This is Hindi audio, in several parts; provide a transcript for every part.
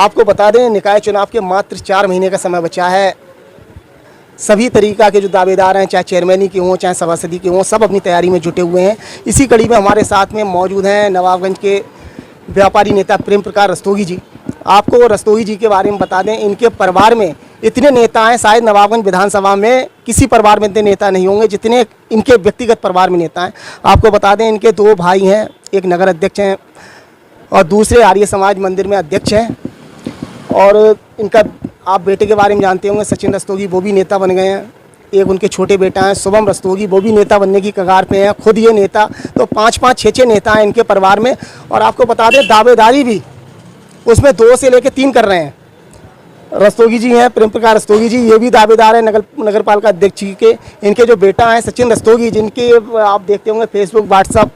आपको बता दें, निकाय चुनाव के मात्र 4 महीने का समय बचा है। सभी तरीका के जो दावेदार हैं, चाहे चेयरमैनी के हों चाहे सभासदी के हों, सब अपनी तैयारी में जुटे हुए हैं। इसी कड़ी में हमारे साथ में मौजूद हैं नवाबगंज के व्यापारी नेता प्रेम प्रकाश रस्तोगी जी। आपको रस्तोगी जी के बारे में बता दें, इनके परिवार में इतने नेता हैं, शायद नवाबगंज विधानसभा में किसी परिवार में इतने नेता नहीं होंगे जितने इनके व्यक्तिगत परिवार में नेता हैं। आपको बता दें, इनके 2 भाई हैं, एक नगर अध्यक्ष हैं और दूसरे आर्य समाज मंदिर में अध्यक्ष हैं। और इनका आप बेटे के बारे में जानते होंगे, सचिन रस्तोगी, वो भी नेता बन गए हैं। एक उनके छोटे बेटा हैं शुभम रस्तोगी, वो भी नेता बनने की कगार पे हैं, खुद ये नेता। तो 5-5, 6-6 नेता हैं इनके परिवार में। और आपको बता दें, दावेदारी भी उसमें 2 से लेकर 3 कर रहे हैं। रस्तोगी जी हैं, प्रेम प्रकाश रस्तोगी जी, ये भी दावेदार हैं नगर पालिका अध्यक्ष जी के। इनके जो बेटा हैं सचिन रस्तोगी, जिनके आप देखते होंगे फेसबुक, व्हाट्सअप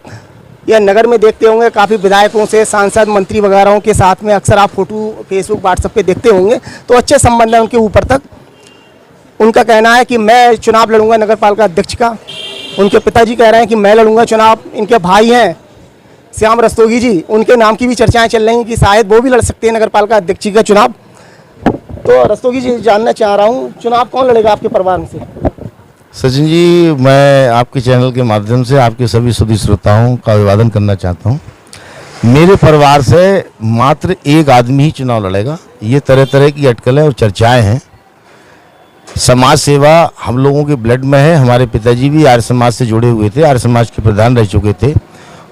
या नगर में देखते होंगे, काफ़ी विधायकों से, सांसद, मंत्री वगैरह के साथ में अक्सर आप फोटो फेसबुक, व्हाट्सएप पे देखते होंगे। तो अच्छे संबंध हैं उनके ऊपर तक। उनका कहना है कि मैं चुनाव लड़ूंगा नगर पालिका अध्यक्ष का। उनके पिताजी कह रहे हैं कि मैं लड़ूंगा चुनाव। इनके भाई हैं श्याम रस्तोगी जी, उनके नाम की भी चर्चाएं चल रही हैं कि शायद वो भी लड़ सकते हैं नगर पालिका अध्यक्ष का चुनाव। तो रस्तोगी जी, जानना चाह रहा हूँ, चुनाव कौन लड़ेगा आपके परिवार में से? सचिन जी, मैं आपके चैनल के माध्यम से आपके सभी सुधी श्रोताओं का अभिवादन करना चाहता हूं। मेरे परिवार से मात्र एक आदमी ही चुनाव लड़ेगा। ये तरह तरह की अटकलें और चर्चाएं हैं। समाज सेवा हम लोगों के ब्लड में है। हमारे पिताजी भी आर्य समाज से जुड़े हुए थे, आर्य समाज के प्रधान रह चुके थे।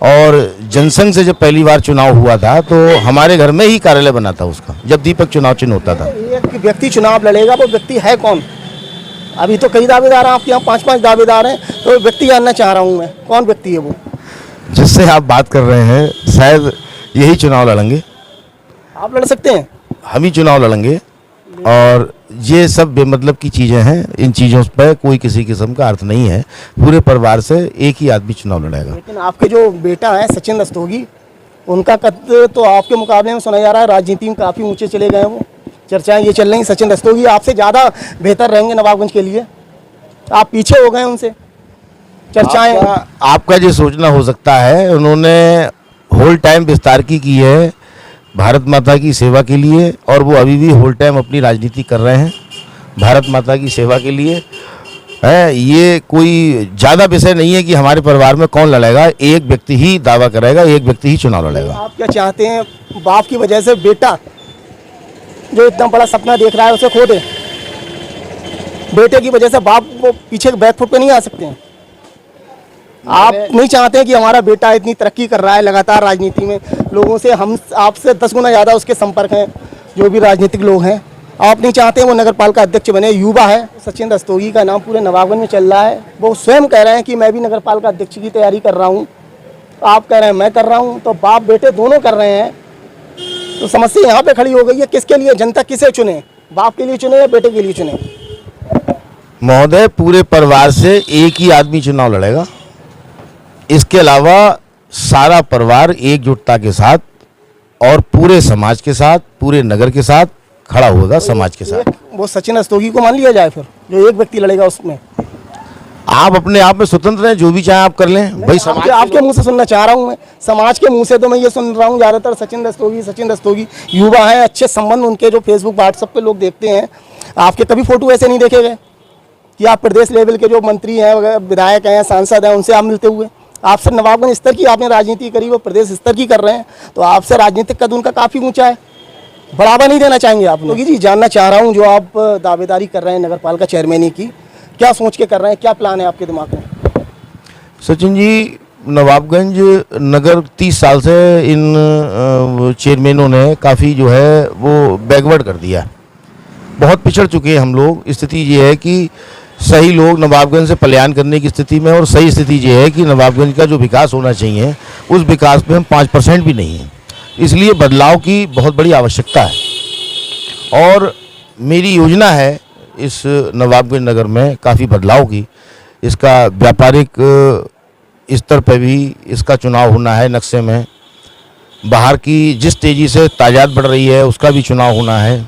और जनसंघ से जब पहली बार चुनाव हुआ था तो हमारे घर में ही कार्यालय बना था उसका, जब दीपक चुनाव चिन्ह होता था। एक व्यक्ति चुनाव लड़ेगा, वो व्यक्ति है कौन? अभी तो कई दावेदार हैं आपके यहाँ, 5-5 दावेदार हैं, तो व्यक्ति जानना चाह रहा हूँ मैं, कौन व्यक्ति है वो जिससे आप बात कर रहे हैं? शायद यही चुनाव लड़ेंगे। आप लड़ सकते हैं? हम ही चुनाव लड़ेंगे। और ये सब बेमतलब की चीज़ें हैं। इन चीज़ों पर कोई किसी किस्म का अर्थ नहीं है। पूरे परिवार से एक ही आदमी चुनाव लड़ेगा। लेकिन आपके जो बेटा है सचिन रस्तोगी, उनका कद तो आपके मुकाबले में सुना जा रहा है, राजनीति में काफ़ी ऊंचे चले गए हैं वो। चर्चाएं ये चल रही, सचिन रस्तोगी आपसे ज़्यादा बेहतर रहेंगे नवाबगंज के लिए, आप पीछे हो गए उनसे। चर्चाएं आपका जो सोचना हो सकता है। उन्होंने होल टाइम विस्तार की है भारत माता की सेवा के लिए, और वो अभी भी होल टाइम अपनी राजनीति कर रहे हैं भारत माता की सेवा के लिए है। ये कोई ज़्यादा विषय नहीं है कि हमारे परिवार में कौन लड़ेगा। एक व्यक्ति ही दावा करेगा, एक व्यक्ति ही चुनाव लड़ेगा। आप क्या चाहते हैं, बाप की वजह से बेटा जो इतना बड़ा सपना देख रहा है उसे खो दे? बेटे की वजह से बाप वो पीछे बैकफुट पे नहीं आ सकते हैं? आप नहीं चाहते हैं कि हमारा बेटा इतनी तरक्की कर रहा है लगातार राजनीति में, लोगों से हम आपसे 10 गुना ज़्यादा उसके संपर्क हैं, जो भी राजनीतिक लोग हैं। आप नहीं चाहते हैं वो नगर पालिका अध्यक्ष बने? युवा है, सचिन रस्तोगी का नाम पूरे नवाबगंज में चल रहा है। वो स्वयं कह रहे हैं कि मैं भी नगर पालिका अध्यक्ष की तैयारी कर रहा हूँ। आप कह रहे हैं मैं कर रहा हूँ, तो बाप बेटे दोनों कर रहे हैं। तो समस्या यहाँ पे खड़ी हो गई है, किसके लिए जनता किसे चुने? बाप के लिए चुने या बेटे के लिए चुने? महोदय, पूरे परिवार से एक ही आदमी चुनाव लड़ेगा। इसके अलावा सारा परिवार एकजुटता के साथ और पूरे समाज के साथ, पूरे नगर के साथ खड़ा होगा। समाज के साथ वो सचिन रस्तोगी को मान लिया जाए फिर, जो एक व्यक्ति लड़ेगा उसमें? आप अपने आप में स्वतंत्र हैं, जो भी चाहे आप कर लें भाई। समाज आपके मुंह से सुनना चाह रहा हूं मैं, समाज के मुंह से तो मैं ये सुन रहा हूं ज़्यादातर सचिन रस्तोगी युवा है, अच्छे संबंध उनके जो फेसबुक, व्हाट्सएप पे लोग देखते हैं। आपके कभी फोटो ऐसे नहीं देखे गए कि आप प्रदेश लेवल के जो मंत्री हैं, विधायक हैं, सांसद हैं, उनसे आप मिलते हुए? आपसे नवाबगंज स्तर की आपने राजनीति करी, वो प्रदेश स्तर की कर रहे हैं, तो आपसे राजनीतिक कद उनका काफ़ी ऊंचा है। बढ़ावा नहीं देना चाहेंगे आप लोग? जी, जानना चाह रहा हूं, जो आप दावेदारी कर रहे हैं नगर पालिका चेयरमैनी की, क्या सोच के कर रहे हैं, क्या प्लान है आपके दिमाग में? सचिन जी, नवाबगंज नगर 30 साल से इन चेयरमैनों ने काफ़ी जो है वो बैकवर्ड कर दिया। बहुत पिछड़ चुके हैं हम लोग। स्थिति ये है कि सही लोग नवाबगंज से पलायन करने की स्थिति में, और सही स्थिति ये है कि नवाबगंज का जो विकास होना चाहिए उस विकास में हम 5% भी नहीं है। इसलिए बदलाव की बहुत बड़ी आवश्यकता है और मेरी योजना है इस नवाबगंज नगर में काफ़ी बदलाव की। इसका व्यापारिक स्तर पर भी इसका चुनाव होना है नक्शे में। बाहर की जिस तेज़ी से तादाद बढ़ रही है उसका भी चुनाव होना है।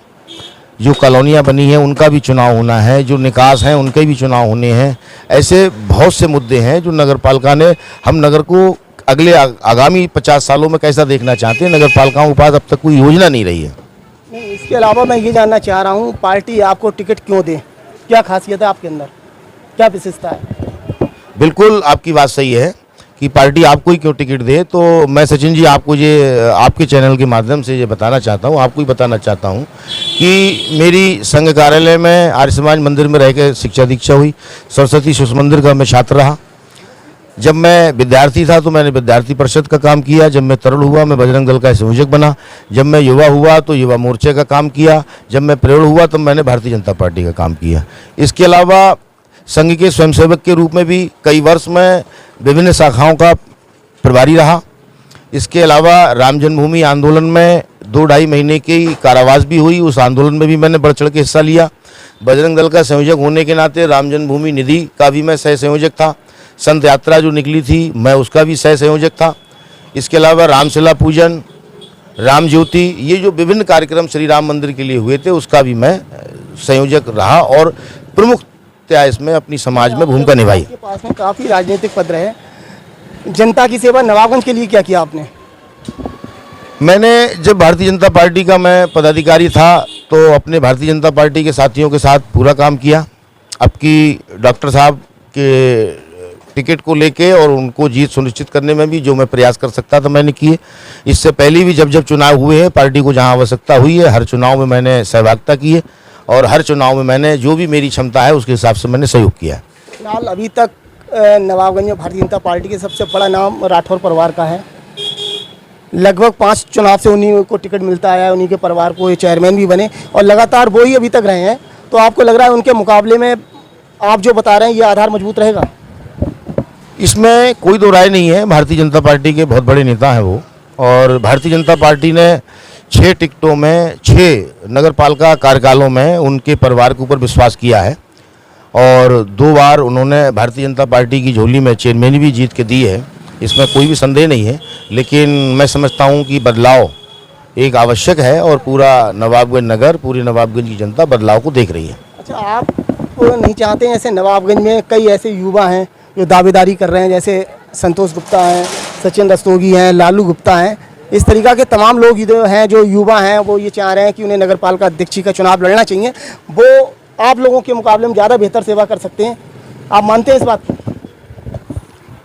जो कॉलोनियाँ बनी हैं उनका भी चुनाव होना है। जो निकास हैं उनके भी चुनाव होने हैं। ऐसे बहुत से मुद्दे हैं जो नगर पालिका ने, हम नगर को अगले आगामी 50 सालों में कैसा देखना चाहते हैं, नगर पालिकाओं के पास अब तक कोई योजना नहीं रही है। नहीं, इसके अलावा मैं ये जानना चाह रहा हूँ, पार्टी आपको टिकट क्यों दे? क्या खासियत है आपके अंदर, क्या विशेषता है? बिल्कुल आपकी बात सही है कि पार्टी आपको ही क्यों टिकट दे। तो मैं सचिन जी आपको ये आपके चैनल के माध्यम से ये बताना चाहता हूँ, आपको ही बताना चाहता हूँ कि मेरी संघ कार्यालय में आर्य समाज मंदिर में रह के शिक्षा दीक्षा हुई। सरस्वती शिशु मंदिर का मैं छात्र रहा। जब मैं विद्यार्थी था तो मैंने विद्यार्थी परिषद का काम किया। जब मैं तरुण हुआ मैं बजरंग दल का संयोजक बना। जब मैं युवा हुआ तो युवा मोर्चे का काम किया। जब मैं प्रौढ़ हुआ तब मैंने भारतीय जनता पार्टी का काम किया। इसके अलावा संघ के स्वयंसेवक के रूप में भी कई वर्ष मैं विभिन्न शाखाओं का प्रभारी रहा। इसके अलावा राम जन्मभूमि आंदोलन में 2-2.5 महीने की कारावास भी हुई। उस आंदोलन में भी मैंने बढ़ चढ़ के हिस्सा लिया। बजरंग दल का संयोजक होने के नाते राम जन्मभूमि निधि का भी मैं सह संयोजक था। संत यात्रा जो निकली थी मैं उसका भी सह संयोजक था। इसके अलावा रामशिला पूजन, राम ज्योति, ये जो विभिन्न कार्यक्रम श्री राम मंदिर के लिए हुए थे उसका भी मैं संयोजक रहा और प्रमुखतया इसमें अपनी समाज में भूमिका निभाई। आपके पास में काफ़ी राजनीतिक पद रहे, जनता की सेवा नवाबगंज के लिए क्या किया आपने? मैंने जब भारतीय जनता पार्टी का मैं पदाधिकारी था तो अपने भारतीय जनता पार्टी के साथियों के साथ पूरा काम किया। अब की डॉक्टर साहब के टिकट को लेके और उनको जीत सुनिश्चित करने में भी जो मैं प्रयास कर सकता था मैंने किए। इससे पहले भी जब जब चुनाव हुए हैं पार्टी को जहां आवश्यकता हुई है हर चुनाव में मैंने सहभागिता की है और हर चुनाव में मैंने जो भी मेरी क्षमता है उसके हिसाब से मैंने सहयोग किया है। फिलहाल अभी तक नवाबगंज में भारतीय जनता पार्टी के सबसे बड़ा नाम राठौर परिवार का है। लगभग 5 चुनाव से उन्हीं को टिकट मिलता है, उन्हीं के परिवार को ये चेयरमैन भी बने और लगातार वो ही अभी तक रहे हैं। तो आपको लग रहा है उनके मुकाबले में आप जो बता रहे हैं ये आधार मजबूत रहेगा? इसमें कोई दो राय नहीं है। भारतीय जनता पार्टी के बहुत बड़े नेता हैं वो और भारतीय जनता पार्टी ने 6 टिकटों में 6 नगरपालिका कार्यकालों में उनके परिवार के ऊपर विश्वास किया है और 2 बार उन्होंने भारतीय जनता पार्टी की झोली में चेयरमैन भी जीत के दी है। इसमें कोई भी संदेह नहीं है। लेकिन मैं समझता हूँ कि बदलाव एक आवश्यक है और पूरा नवाबगंज नगर, पूरी नवाबगंज की जनता बदलाव को देख रही है। अच्छा, आप नहीं चाहते हैं ऐसे नवाबगंज में कई ऐसे युवा हैं जो दावेदारी कर रहे हैं, जैसे संतोष गुप्ता हैं, सचिन रस्तोगी हैं, लालू गुप्ता हैं, इस तरीका के तमाम लोग जो हैं जो युवा हैं वो ये चाह रहे हैं कि उन्हें नगरपालिका अध्यक्ष का चुनाव लड़ना चाहिए, वो आप लोगों के मुकाबले में ज़्यादा बेहतर सेवा कर सकते हैं। आप मानते हैं इस बात को?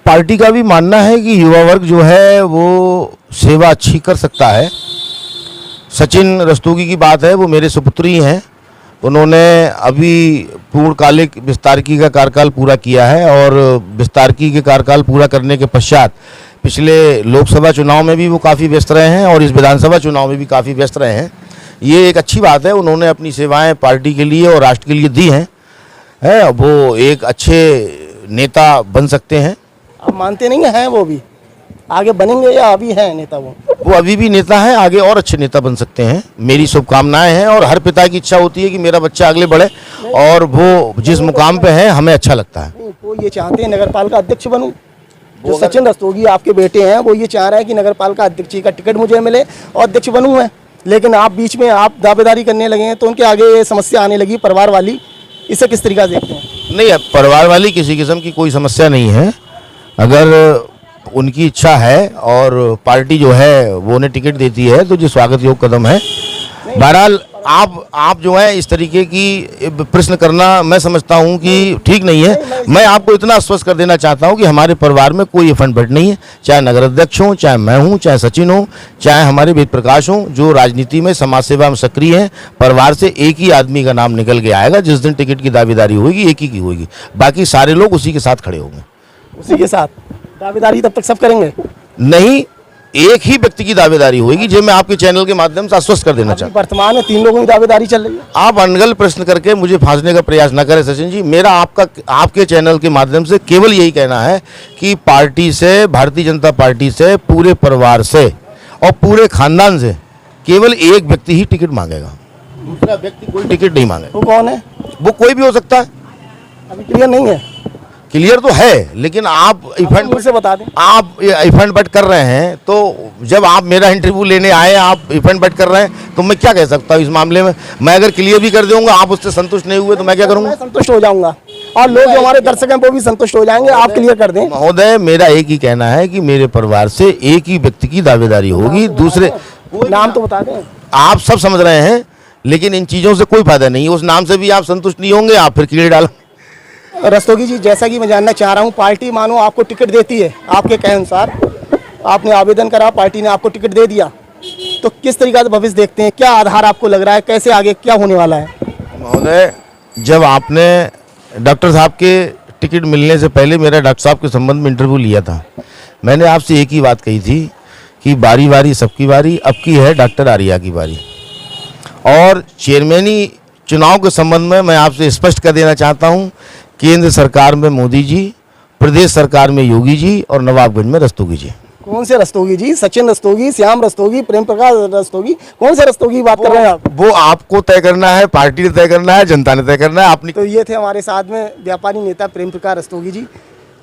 पार्टी का भी मानना है कि युवा वर्ग जो है वो सेवा अच्छी कर सकता है। सचिन रस्तोगी की बात है, वो मेरे सुपुत्र ही हैं। उन्होंने अभी पूर्णकालिक विस्तारकी का कार्यकाल पूरा किया है और विस्तारकी के कार्यकाल पूरा करने के पश्चात पिछले लोकसभा चुनाव में भी वो काफ़ी व्यस्त रहे हैं और इस विधानसभा चुनाव में भी काफ़ी व्यस्त रहे हैं। ये एक अच्छी बात है। उन्होंने अपनी सेवाएं पार्टी के लिए और राष्ट्र के लिए दी हैं। वो एक अच्छे नेता बन सकते हैं। आप मानते नहीं हैं वो भी आगे बनेंगे या अभी हैं नेता? वो अभी भी नेता हैं, आगे और अच्छे नेता बन सकते हैं। मेरी शुभकामनाएं हैं और हर पिता की इच्छा होती है कि मेरा बच्चा आगे बढ़े और वो जिस मुकाम पे है हमें अच्छा लगता है। वो ये चाहते हैं नगरपालिका अध्यक्ष बनूं। जो सचिन रस्तोगी आपके बेटे हैं वो ये चाह रहे हैं कि नगरपालिका अध्यक्ष का टिकट मुझे मिले और अध्यक्ष बनूं मैं, लेकिन आप बीच में आप दावेदारी करने लगे हैं तो उनके आगे ये समस्या आने लगी परिवार वाली। इसे किस तरीका से देखते हैं? नहीं, परिवार वाली किसी किस्म की कोई समस्या नहीं है। अगर उनकी इच्छा है और पार्टी जो है वो उन्हें टिकट देती है तो जो स्वागत योग कदम है। बहरहाल आप जो है इस तरीके की प्रश्न करना मैं समझता हूं कि ठीक नहीं है। मैं आपको इतना आश्वस्त कर देना चाहता हूं कि हमारे परिवार में कोई फंड बट नहीं है, चाहे नगर अध्यक्ष हो, चाहे मैं हूं, चाहे सचिन हो, चाहे हमारे वेद प्रकाश हो, जो राजनीति में समाज सेवा में सक्रिय हैं। परिवार से एक ही आदमी का नाम निकल के आएगा। जिस दिन टिकट की दावेदारी होगी एक ही की होगी, बाकी सारे लोग उसी के साथ खड़े होंगे। उसी के साथ दावेदारी तब तक सब करेंगे नहीं, एक ही व्यक्ति की दावेदारी होगी, जो मैं आपके चैनल के माध्यम से आश्वस्त कर देना चाहता हूं। वर्तमान में 3 लोगों की दावेदारी चल रही है। आप अनगल प्रश्न करके मुझे फांसने का प्रयास न करें सचिन जी। मेरा आपके चैनल के माध्यम से केवल यही कहना है कि पार्टी से, भारतीय जनता पार्टी से, पूरे परिवार से और पूरे खानदान से केवल एक व्यक्ति ही टिकट मांगेगा। दूसरा व्यक्ति कोई टिकट नहीं मांगेगा। वो कौन है? वो कोई भी हो सकता है। अभी क्लियर नहीं है। क्लियर तो है, लेकिन आप इफंड से बता दें। आप इफंड बट कर रहे हैं तो जब आप मेरा इंटरव्यू लेने आए आप इफंड बट कर रहे हैं तो मैं क्या कह सकता हूँ इस मामले में? मैं अगर क्लियर भी कर दूंगा, आप उससे संतुष्ट नहीं हुए तो मैं क्या करूँगा? मैं संतुष्ट हो जाऊंगा और लोग जो हमारे दर्शक हैं वो भी संतुष्ट हो जाएंगे। आप क्लियर कर दें। महोदय, मेरा एक ही कहना है कि मेरे परिवार से एक ही व्यक्ति की दावेदारी होगी। दूसरे नाम तो बता दें। आप सब समझ रहे हैं, लेकिन इन चीज़ों से कोई फायदा नहीं है। उस नाम से भी आप संतुष्ट नहीं होंगे, आप फिर कीड़े डालो। रस्तोगी जी, जैसा कि मैं जानना चाह रहा हूँ, पार्टी मानो आपको टिकट देती है, आपके कहे अनुसार आपने आवेदन करा, पार्टी ने आपको टिकट दे दिया, तो किस तरीके से भविष्य देखते हैं? क्या आधार आपको लग रहा है, कैसे आगे क्या होने वाला है? महोदय, जब आपने डॉक्टर साहब के टिकट मिलने से पहले मेरा डॉक्टर साहब के संबंध में इंटरव्यू लिया था, मैंने आपसे एक ही बात कही थी कि बारी बारी सबकी बारी, अब की है डॉक्टर आर्या की बारी। और चेयरमैनी चुनाव के संबंध में मैं आपसे स्पष्ट कर देना चाहता हूं, केंद्र सरकार में मोदी जी, प्रदेश सरकार में योगी जी और नवाबगंज में रस्तोगी जी। कौन से रस्तोगी जी? सचिन रस्तोगी, श्याम रस्तोगी, प्रेम प्रकाश रस्तोगी, कौन से रस्तोगी की बात कर रहे हैं आप? वो आपको तय करना है, पार्टी ने तय करना है, जनता ने तय करना है। आपने तो ये थे हमारे साथ में व्यापारी नेता प्रेम प्रकाश रस्तोगी जी।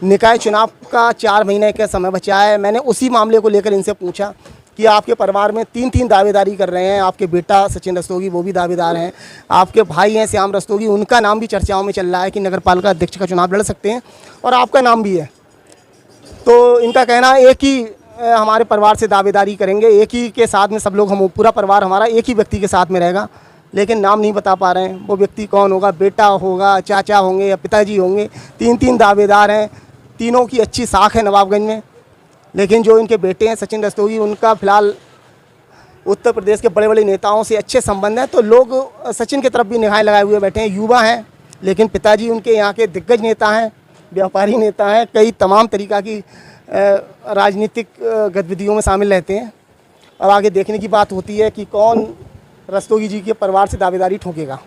निकाय चुनाव का 4 महीने का समय बचा है। मैंने उसी मामले को लेकर इनसे पूछा कि आपके परिवार में 3 दावेदारी कर रहे हैं। आपके बेटा सचिन रस्तोगी वो भी दावेदार हैं, आपके भाई हैं श्याम रस्तोगी, उनका नाम भी चर्चाओं में चल रहा है कि नगर पालिका अध्यक्ष का चुनाव लड़ सकते हैं, और आपका नाम भी है। तो इनका कहना है एक ही हमारे परिवार से दावेदारी करेंगे, एक ही के साथ में सब लोग, हम पूरा परिवार हमारा एक ही व्यक्ति के साथ में रहेगा, लेकिन नाम नहीं बता पा रहे हैं वो व्यक्ति कौन होगा। बेटा होगा, चाचा होंगे या पिताजी होंगे। 3 दावेदार हैं, तीनों की अच्छी साख है नवाबगंज में, लेकिन जो इनके बेटे हैं सचिन रस्तोगी, उनका फिलहाल उत्तर प्रदेश के बड़े बड़े नेताओं से अच्छे संबंध हैं, तो लोग सचिन की तरफ भी निगाहें लगाए हुए बैठे हैं। युवा हैं, लेकिन पिताजी उनके यहाँ के दिग्गज नेता हैं, व्यापारी नेता हैं, कई तमाम तरीक़ा की राजनीतिक गतिविधियों में शामिल रहते हैं। और आगे देखने की बात होती है कि कौन रस्तोगी जी के परिवार से दावेदारी ठोकेगा।